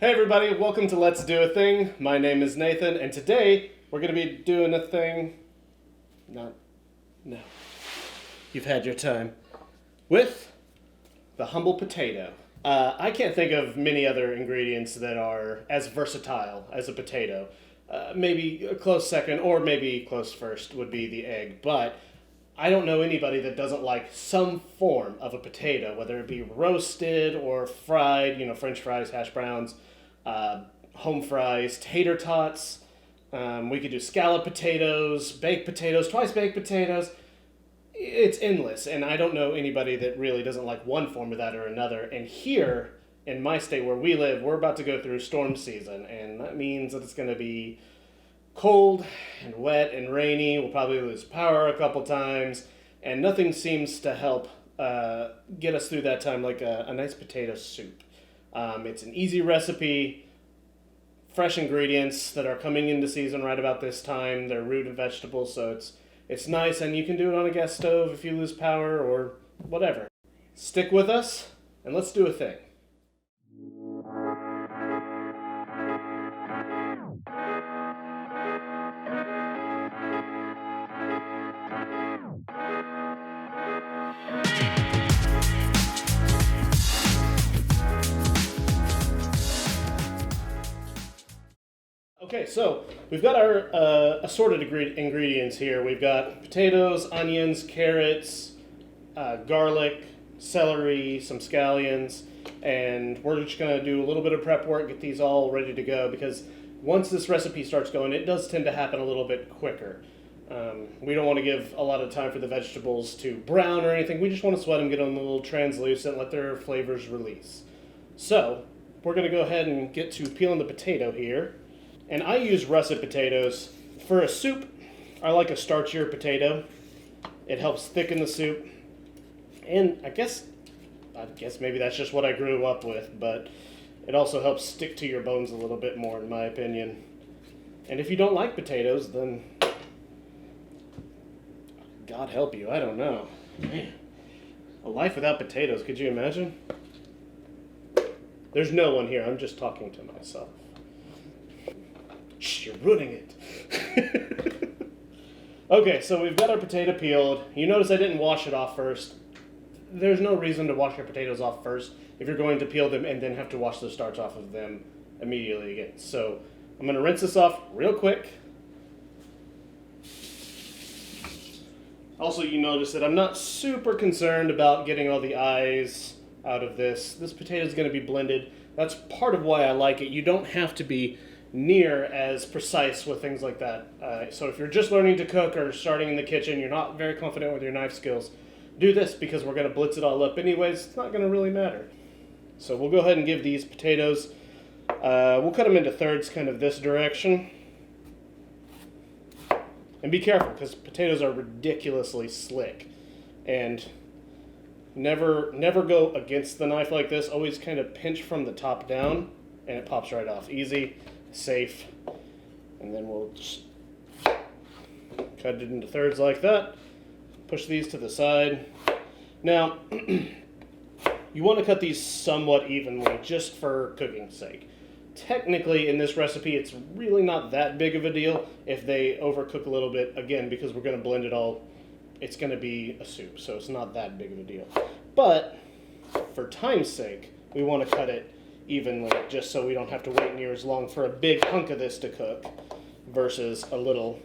Hey everybody, welcome to Let's Do a Thing. My name is Nathan, and today we're going to be doing a thing... No. You've had your time. With the humble potato. I can't think of many other ingredients that are as versatile as a potato. Maybe a close second, or maybe close first would be the egg, but I don't know anybody that doesn't like some form of a potato, whether it be roasted or fried, French fries, hash browns, home fries, tater tots. We could do scallop potatoes, baked potatoes, twice baked potatoes. It's endless, and I don't know anybody that really doesn't like one form of that or another. And here in my state where we live, we're about to go through storm season, and that means that it's going to be cold and wet and rainy. We'll probably lose power a couple times, and nothing seems to help get us through that time like a nice potato soup. It's an easy recipe, fresh ingredients that are coming into season right about this time. They're root and vegetables, so it's nice, and you can do it on a gas stove if you lose power or whatever. Stick with us, and let's do a thing. Okay, so we've got our assorted ingredients here. We've got potatoes, onions, carrots, garlic, celery, some scallions, and we're just going to do a little bit of prep work, get these all ready to go, because once this recipe starts going, it does tend to happen a little bit quicker. We don't want to give a lot of time for the vegetables to brown or anything. We just want to sweat them, get them a little translucent, let their flavors release. So we're going to go ahead and get to peeling the potato here. And I use russet potatoes. For a soup, I like a starchier potato. It helps thicken the soup. And I guess maybe that's just what I grew up with, but it also helps stick to your bones a little bit more, in my opinion. And if you don't like potatoes, then God help you, I don't know. Man, a life without potatoes, could you imagine? There's no one here, I'm just talking to myself. Shh, you're ruining it. Okay, so we've got our potato peeled. You notice I didn't wash it off first. There's no reason to wash your potatoes off first if you're going to peel them and then have to wash the starch off of them immediately again. So I'm going to rinse this off real quick. Also, you notice that I'm not super concerned about getting all the eyes out of this. This potato is going to be blended. That's part of why I like it. You don't have to be near as precise with things like that. So if you're just learning to cook or starting in the kitchen, you're not very confident with your knife skills, do this because we're going to blitz it all up anyways. It's not going to really matter. So we'll go ahead and give these potatoes, we'll cut them into thirds kind of this direction. And be careful because potatoes are ridiculously slick. And never go against the knife like this. Always kind of pinch from the top down and it pops right off. Easy, safe, and then we'll just cut it into thirds like that. Push these to the side. Now, you want to cut these somewhat evenly just for cooking's sake. Technically, in this recipe, it's really not that big of a deal if they overcook a little bit, again, because we're going to blend it all. It's going to be a soup, so it's not that big of a deal. But for time's sake, we want to cut it evenly, just so we don't have to wait near as long for a big hunk of this to cook versus a little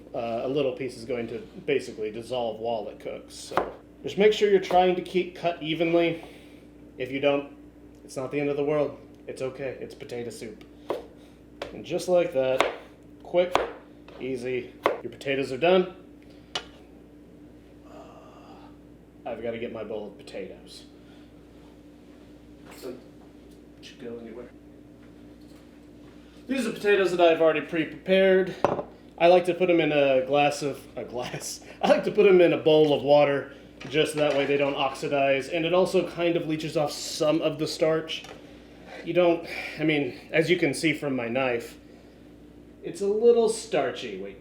piece is going to basically dissolve while it cooks. So just make sure you're trying to cut evenly. If you don't, it's not the end of the world. It's okay. It's potato soup. And just like that, quick, easy, your potatoes are done. I've got to get my bowl of potatoes. Should go anywhere. These are potatoes that I've already pre-prepared. I like to put them in I like to put them in a bowl of water, just that way they don't oxidize, and it also kind of leaches off some of the starch. As you can see from my knife, it's a little starchy.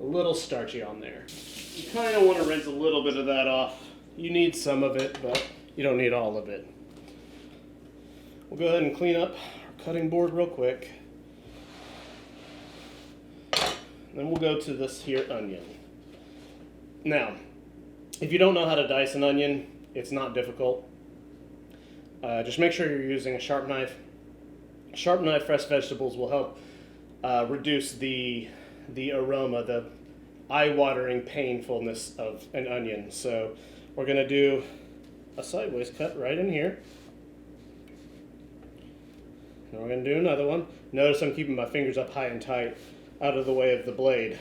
A little starchy on there. You kind of want to rinse a little bit of that off. You need some of it, but you don't need all of it. We'll go ahead and clean up our cutting board real quick. Then we'll go to this here onion. Now, if you don't know how to dice an onion, it's not difficult. Just make sure you're using a sharp knife. Sharp knife, fresh vegetables will help reduce the aroma, the eye-watering painfulness of an onion. So we're going to do a sideways cut right in here. And we're going to do another one. Notice I'm keeping my fingers up high and tight, out of the way of the blade.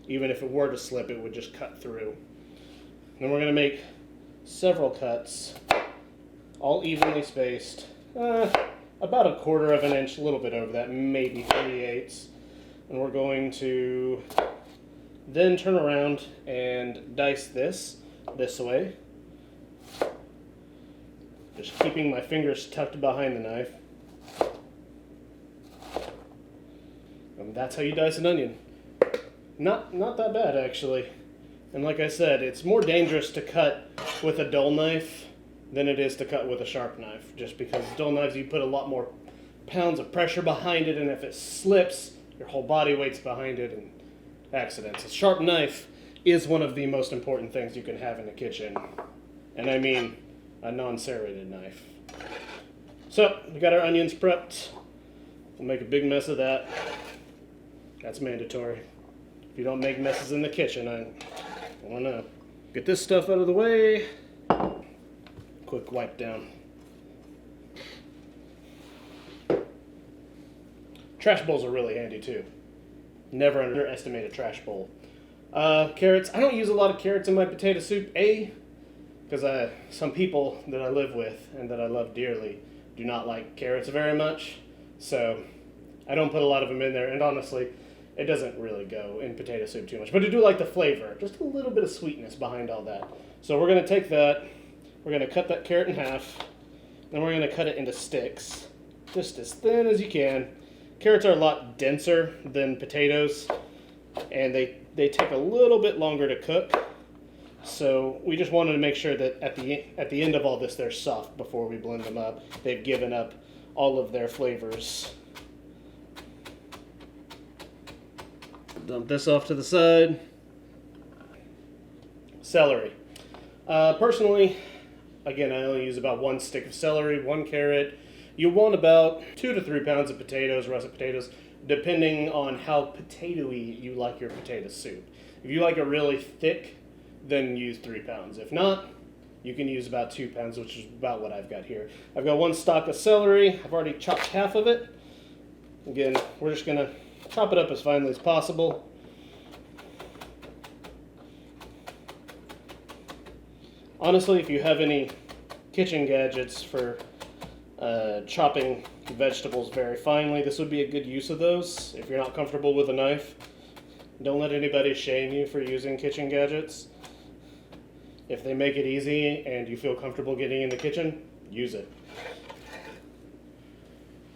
Even if it were to slip, it would just cut through. Then we're going to make several cuts, all evenly spaced, about 1/4 of an inch, a little bit over that, maybe 3/8. And we're going to then turn around and dice this way, just keeping my fingers tucked behind the knife. And that's how you dice an onion. Not that bad, actually. And like I said, it's more dangerous to cut with a dull knife than it is to cut with a sharp knife, just because dull knives, you put a lot more pounds of pressure behind it, and if it slips, your whole body weight's behind it, and accidents. A sharp knife is one of the most important things you can have in the kitchen. And I mean a non-serrated knife. So, we got our onions prepped. We'll make a big mess of that. That's mandatory. If you don't make messes in the kitchen, I don't know. Get this stuff out of the way. Quick wipe down. Trash bowls are really handy too. Never underestimate a trash bowl. Carrots. I don't use a lot of carrots in my potato soup. Because some people that I live with and that I love dearly do not like carrots very much. So I don't put a lot of them in there. And honestly, it doesn't really go in potato soup too much. But I do like the flavor. Just a little bit of sweetness behind all that. So we're going to take that. We're going to cut that carrot in half. Then we're going to cut it into sticks. Just as thin as you can. Carrots are a lot denser than potatoes. And they take a little bit longer to cook. So we just wanted to make sure that at the end of all this, they're soft before we blend them up. They've given up all of their flavors. Dump this off to the side. Celery. Personally, again, I only use about 1 stick of celery, 1 carrot. You want about 2 to 3 pounds of potatoes, russet potatoes, depending on how potatoey you like your potato soup. If you like it really thick, then use 3 pounds. If not, you can use about 2 pounds, which is about what I've got here. I've got 1 stalk of celery. I've already chopped half of it. Again, we're just going to chop it up as finely as possible. Honestly, if you have any kitchen gadgets for chopping vegetables very finely, this would be a good use of those. If you're not comfortable with a knife, don't let anybody shame you for using kitchen gadgets. If they make it easy and you feel comfortable getting in the kitchen, use it.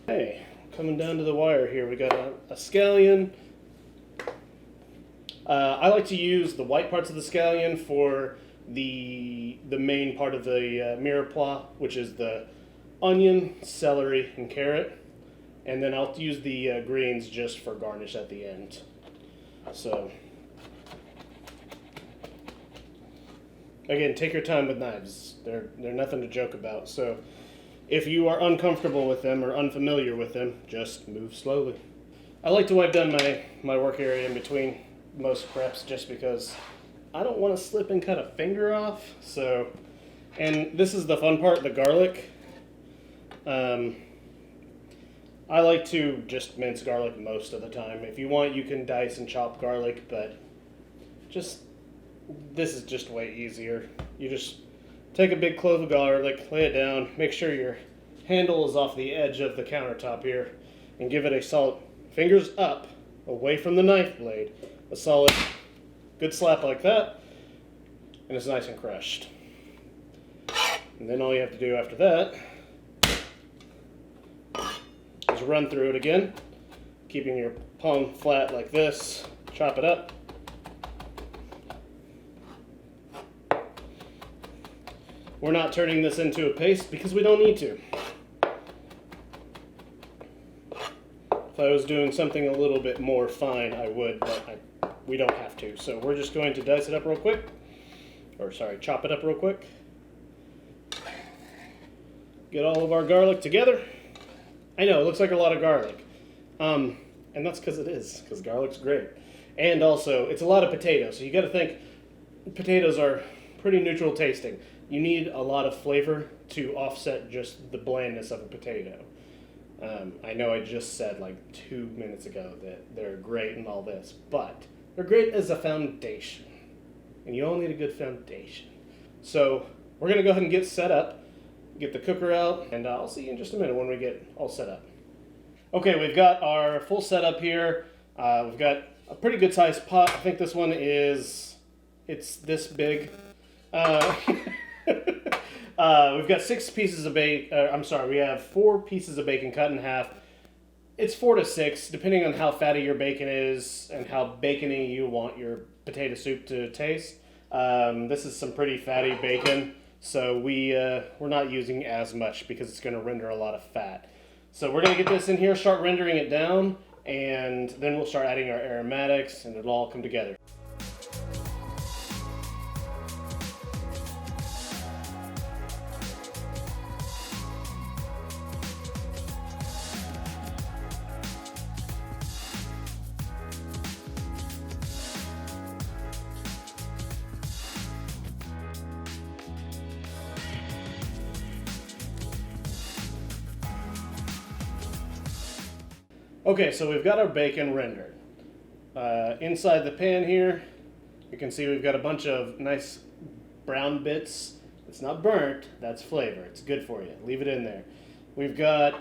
Okay, coming down to the wire here, we got a scallion. I like to use the white parts of the scallion for the main part of the mirepoix, which is the onion, celery, and carrot. And then I'll use the greens just for garnish at the end. So, again, take your time with knives. They're nothing to joke about. So, if you are uncomfortable with them or unfamiliar with them, just move slowly. I like to wipe down my work area in between most preps just because I don't want to slip and cut a finger off. So, and this is the fun part, the garlic. I like to just mince garlic most of the time. If you want, you can dice and chop garlic, but this is just way easier. You just take a big clove of garlic, lay it down, make sure your handle is off the edge of the countertop here, and give it a solid, fingers up, away from the knife blade, a solid, good slap like that, and it's nice and crushed. And then all you have to do after that is run through it again, keeping your palm flat like this, chop it up. We're not turning this into a paste because we don't need to. If I was doing something a little bit more fine, I would, but we don't have to. So we're just going to dice it up real quick. Or sorry, chop it up real quick. Get all of our garlic together. I know, it looks like a lot of garlic. And that's because it is, because garlic's great. And also, it's a lot of potatoes, so you gotta think potatoes are pretty neutral tasting. You need a lot of flavor to offset just the blandness of a potato. I know I just said like 2 minutes ago that they're great and all this, but they're great as a foundation. And you all need a good foundation. So we're gonna go ahead and get set up, get the cooker out, and I'll see you in just a minute when we get all set up. Okay, we've got our full setup here. We've got a pretty good sized pot. I think this one it's this big. We've got 6 pieces of bacon. We have 4 pieces of bacon cut in half. It's 4 to 6, depending on how fatty your bacon is and how bacony you want your potato soup to taste. This is some pretty fatty bacon, so we're not using as much because it's going to render a lot of fat. So we're going to get this in here, start rendering it down, and then we'll start adding our aromatics, and it'll all come together. Okay, so we've got our bacon rendered. Inside the pan here, you can see we've got a bunch of nice brown bits. It's not burnt, that's flavor. It's good for you. Leave it in there. We've got,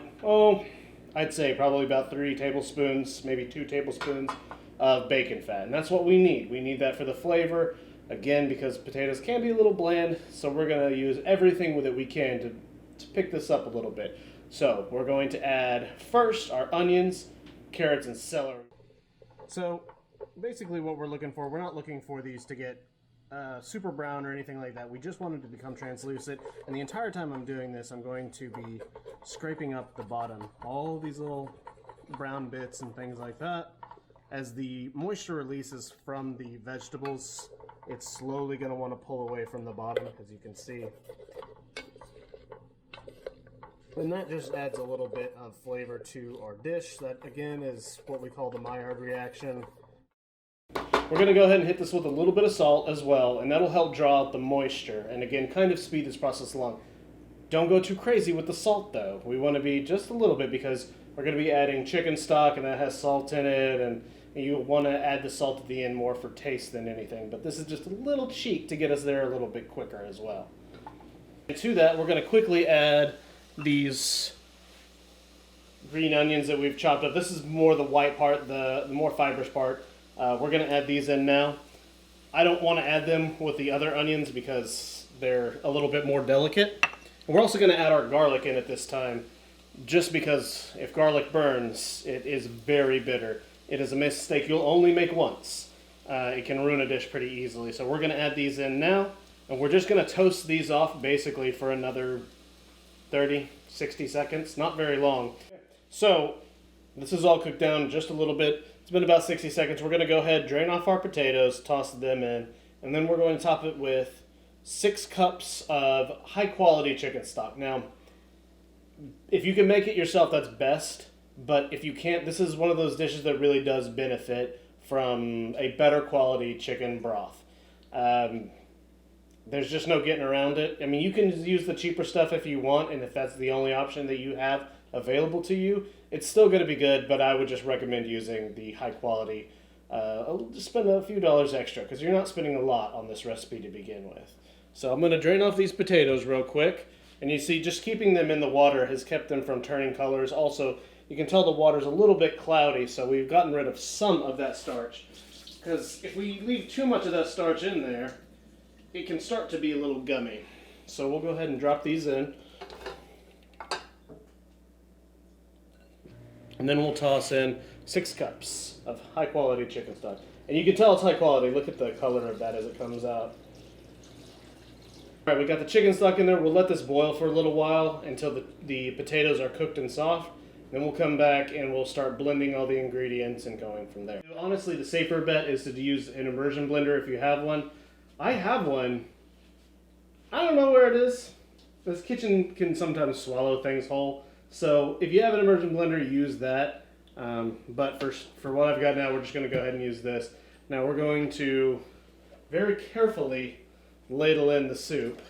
I'd say probably about 3 tablespoons, maybe 2 tablespoons of bacon fat. And that's what we need. We need that for the flavor. Again, because potatoes can be a little bland, so we're going to use everything that we can to pick this up a little bit. So we're going to add first our onions, carrots, and celery. So basically what we're looking for, we're not looking for these to get super brown or anything like that. We just want them to become translucent. And the entire time I'm doing this, I'm going to be scraping up the bottom. All these little brown bits and things like that. As the moisture releases from the vegetables, it's slowly going to want to pull away from the bottom, as you can see. And that just adds a little bit of flavor to our dish. That, again, is what we call the Maillard reaction. We're going to go ahead and hit this with a little bit of salt as well, and that'll help draw out the moisture, and again, kind of speed this process along. Don't go too crazy with the salt, though. We want to be just a little bit, because we're going to be adding chicken stock, and that has salt in it, and you want to add the salt at the end more for taste than anything. But this is just a little cheek to get us there a little bit quicker as well. And to that, we're going to quickly add these green onions that we've chopped up. This is more the white part, the more fibrous part. We're going to add these in now. I don't want to add them with the other onions because they're a little bit more delicate. And we're also going to add our garlic in at this time, just because if garlic burns, it is very bitter. It is a mistake you'll only make once. It can ruin a dish pretty easily. So we're going to add these in now, and we're just going to toast these off basically for another 30, 60 seconds, not very long. So this is all cooked down just a little bit. It's been about 60 seconds. We're going to go ahead, drain off our potatoes, toss them in, and then we're going to top it with 6 cups of high quality chicken stock. Now, if you can make it yourself, that's best, but if you can't, this is one of those dishes that really does benefit from a better quality chicken broth. There's just no getting around it. I mean, you can use the cheaper stuff if you want, and if that's the only option that you have available to you, it's still going to be good, but I would just recommend using the high quality. Just spend a few dollars extra, because you're not spending a lot on this recipe to begin with. So I'm going to drain off these potatoes real quick, and you see just keeping them in the water has kept them from turning colors. Also, you can tell the water's a little bit cloudy, so we've gotten rid of some of that starch, because if we leave too much of that starch in there, it can start to be a little gummy. So we'll go ahead and drop these in. And then we'll toss in 6 cups of high quality chicken stock. And you can tell it's high quality. Look at the color of that as it comes out. All right, we got the chicken stock in there. We'll let this boil for a little while until the potatoes are cooked and soft. Then we'll come back and we'll start blending all the ingredients and going from there. Honestly, the safer bet is to use an immersion blender if you have one. I have one. I don't know where it is. This kitchen can sometimes swallow things whole. So if you have an immersion blender, use that. But for what I've got now, we're just going to go ahead and use this. Now we're going to very carefully ladle in the soup.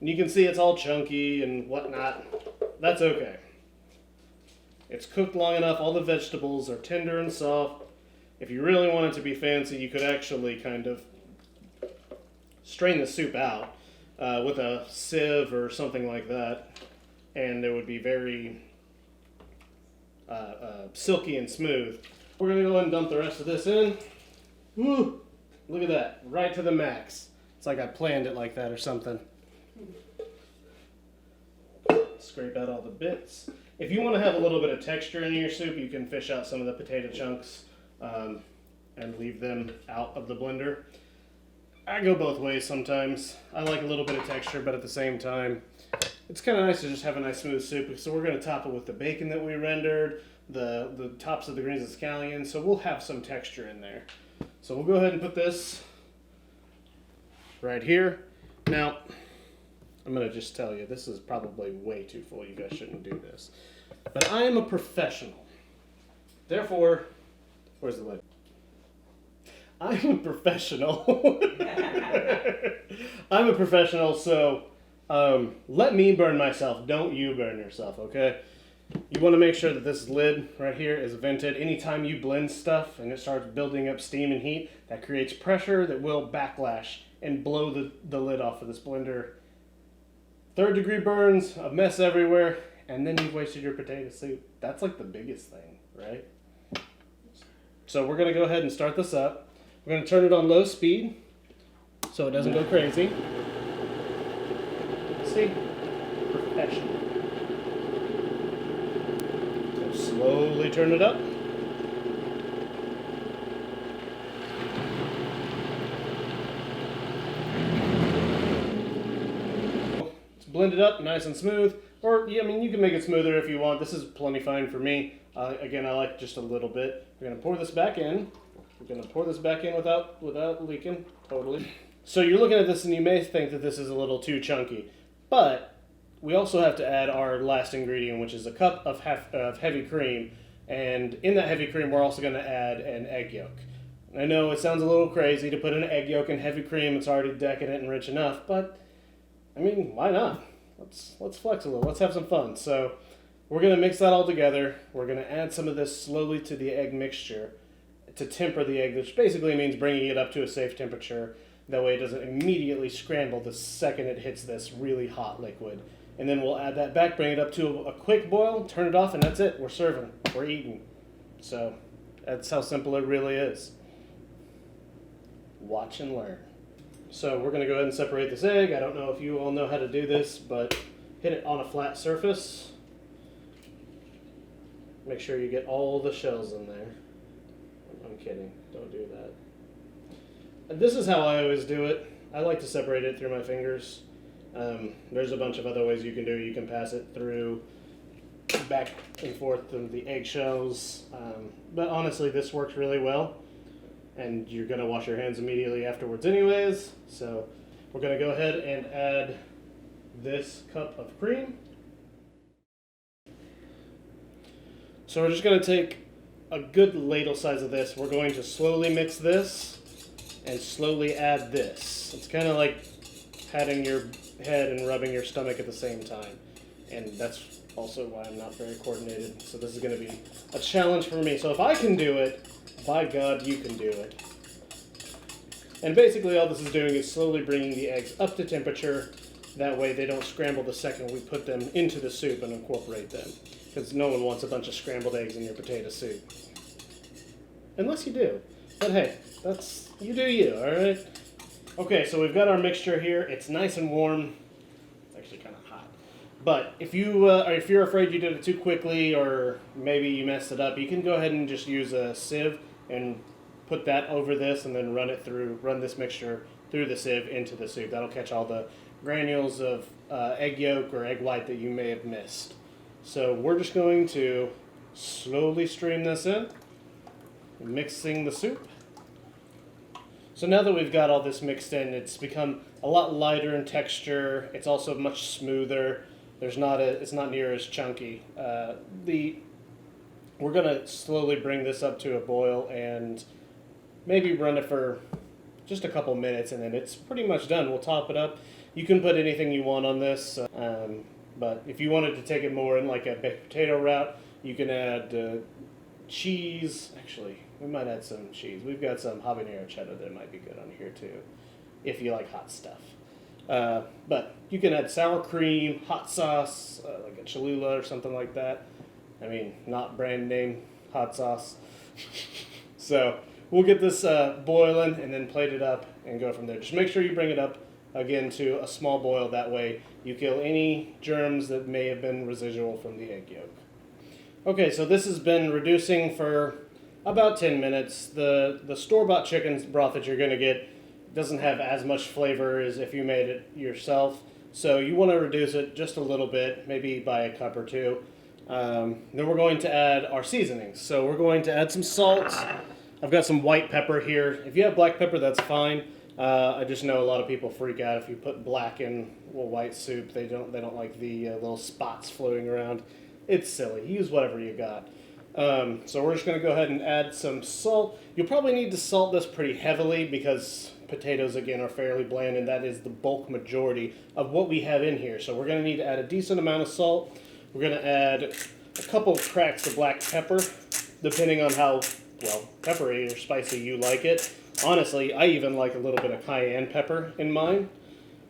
And you can see it's all chunky and whatnot. That's okay. It's cooked long enough, all the vegetables are tender and soft. If you really want it to be fancy, you could actually kind of strain the soup out with a sieve or something like that. And it would be very silky and smooth. We're going to go ahead and dump the rest of this in. Woo! Look at that, right to the max. It's like I planned it like that or something. Scrape out all the bits. If you want to have a little bit of texture in your soup, you can fish out some of the potato chunks and leave them out of the blender. I go both ways sometimes. I like a little bit of texture, but at the same time, it's kind of nice to just have a nice smooth soup. So we're going to top it with the bacon that we rendered, the tops of the greens and scallions, so we'll have some texture in there. So we'll go ahead and put this right here. Now, I'm going to just tell you, this is probably way too full. You guys shouldn't do this. But I am a professional. Therefore, where's the lid? I'm a professional. I'm a professional, so let me burn myself. Don't you burn yourself, okay? You want to make sure that this lid right here is vented. Anytime you blend stuff and it starts building up steam and heat, that creates pressure that will backlash and blow the lid off of this blender. Third-degree burns, a mess everywhere, and then you've wasted your potato soup. That's like the biggest thing, right? So we're going to go ahead and start this up. We're going to turn it on low speed so it doesn't go crazy. See? Professional. So slowly turn it up. Blend it up nice and smooth, or yeah, I mean you can make it smoother if you want. This is plenty fine for me. Again, I like just a little bit. We're gonna pour this back in. We're gonna pour this back in without leaking totally. So you're looking at this and you may think that this is a little too chunky, but we also have to add our last ingredient, which is a cup of heavy cream, and in that heavy cream we're also gonna add an egg yolk. I know it sounds a little crazy to put an egg yolk in heavy cream. It's already decadent and rich enough, but I mean, why not? Let's flex a little. Let's have some fun. So we're going to mix that all together. We're going to add some of this slowly to the egg mixture to temper the egg, which basically means bringing it up to a safe temperature. That way it doesn't immediately scramble the second it hits this really hot liquid. And then we'll add that back, bring it up to a quick boil, turn it off, and that's it. We're serving. We're eating. So that's how simple it really is. Watch and learn. So we're going to go ahead and separate this egg. I don't know if you all know how to do this, but hit it on a flat surface. Make sure you get all the shells in there. I'm kidding. Don't do that. And this is how I always do it. I like to separate it through my fingers. There's a bunch of other ways you can do it. You can pass it through back and forth through the eggshells. But honestly, this works really well. And you're going to wash your hands immediately afterwards anyways. So we're going to go ahead and add this cup of cream. So we're just going to take a good ladle size of this. We're going to slowly mix this and slowly add this. It's kind of like patting your head and rubbing your stomach at the same time. And that's also why I'm not very coordinated. So this is going to be a challenge for me. So if I can do it, by God, you can do it. And basically all this is doing is slowly bringing the eggs up to temperature. That way they don't scramble the second we put them into the soup and incorporate them. Because no one wants a bunch of scrambled eggs in your potato soup. Unless you do. But hey, you do you, alright? Okay, so we've got our mixture here. It's nice and warm. It's actually kind of hot. But if you're afraid you did it too quickly or maybe you messed it up, you can go ahead and just use a sieve and put that over this and then run this mixture through the sieve into the soup. That'll catch all the granules of egg yolk or egg white that you may have missed. So we're just going to slowly stream this in, mixing the soup. So now that we've got all this mixed in, it's become a lot lighter in texture. It's also much smoother. It's not near as chunky. We're gonna slowly bring this up to a boil and maybe run it for just a couple minutes, and then it's pretty much done. We'll top it up. You can put anything you want on this, but if you wanted to take it more in like a baked potato route, you can add cheese. Actually, we might add some cheese. We've got some habanero cheddar that might be good on here too, if you like hot stuff. But you can add sour cream, hot sauce, like a Cholula or something like that. I mean, not brand name hot sauce. So we'll get this boiling and then plate it up and go from there. Just make sure you bring it up again to a small boil. That way you kill any germs that may have been residual from the egg yolk. Okay, so this has been reducing for about 10 minutes. The store-bought chicken broth that you're going to get doesn't have as much flavor as if you made it yourself. So you want to reduce it just a little bit, maybe by a cup or two. Then we're going to add our seasonings. So we're going to add some salt. I've got some white pepper here. If you have black pepper, that's fine. I just know a lot of people freak out if you put black in white soup. They don't like the little spots floating around. It's silly. Use whatever you got. So we're just going to go ahead and add some salt. You'll probably need to salt this pretty heavily because potatoes, again, are fairly bland, and that is the bulk majority of what we have in here. So we're going to need to add a decent amount of salt. We're going to add a couple cracks of black pepper, depending on how, well, peppery or spicy you like it. Honestly, I even like a little bit of cayenne pepper in mine.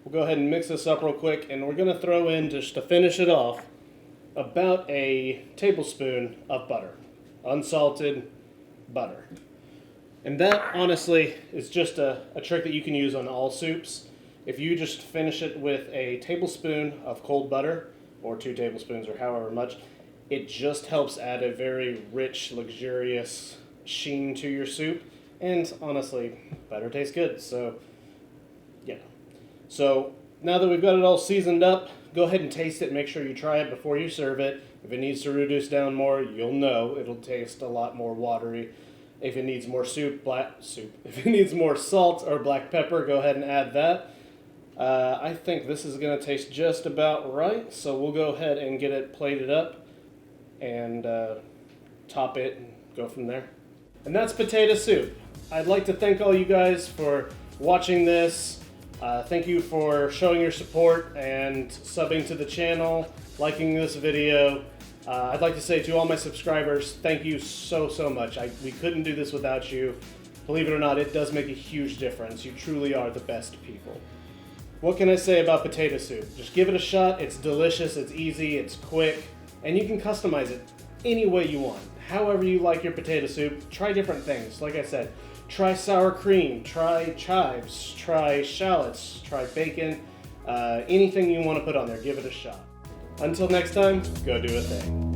We'll go ahead and mix this up real quick, and we're going to throw in, just to finish it off, about a tablespoon of butter. Unsalted butter. And that, honestly, is just a trick that you can use on all soups. If you just finish it with a tablespoon of cold butter, or 2 tablespoons, or however much, it just helps add a very rich, luxurious sheen to your soup. And honestly, butter tastes good, so yeah. So now that we've got it all seasoned up, go ahead and taste it. Make sure you try it before you serve it. If it needs to reduce down more, you'll know it'll taste a lot more watery. If it needs more if it needs more salt or black pepper, go ahead and add that. I think this is going to taste just about right, so we'll go ahead and get it plated up and top it and go from there. And that's potato soup. I'd like to thank all you guys for watching this. Thank you for showing your support and subbing to the channel, liking this video. I'd like to say to all my subscribers, thank you so much. We couldn't do this without you. Believe it or not, it does make a huge difference. You truly are the best people. What can I say about potato soup? Just give it a shot. It's delicious, it's easy, it's quick, and you can customize it any way you want. However you like your potato soup, try different things. Like I said, try sour cream, try chives, try shallots, try bacon, anything you want to put on there, give it a shot. Until next time, go do a thing.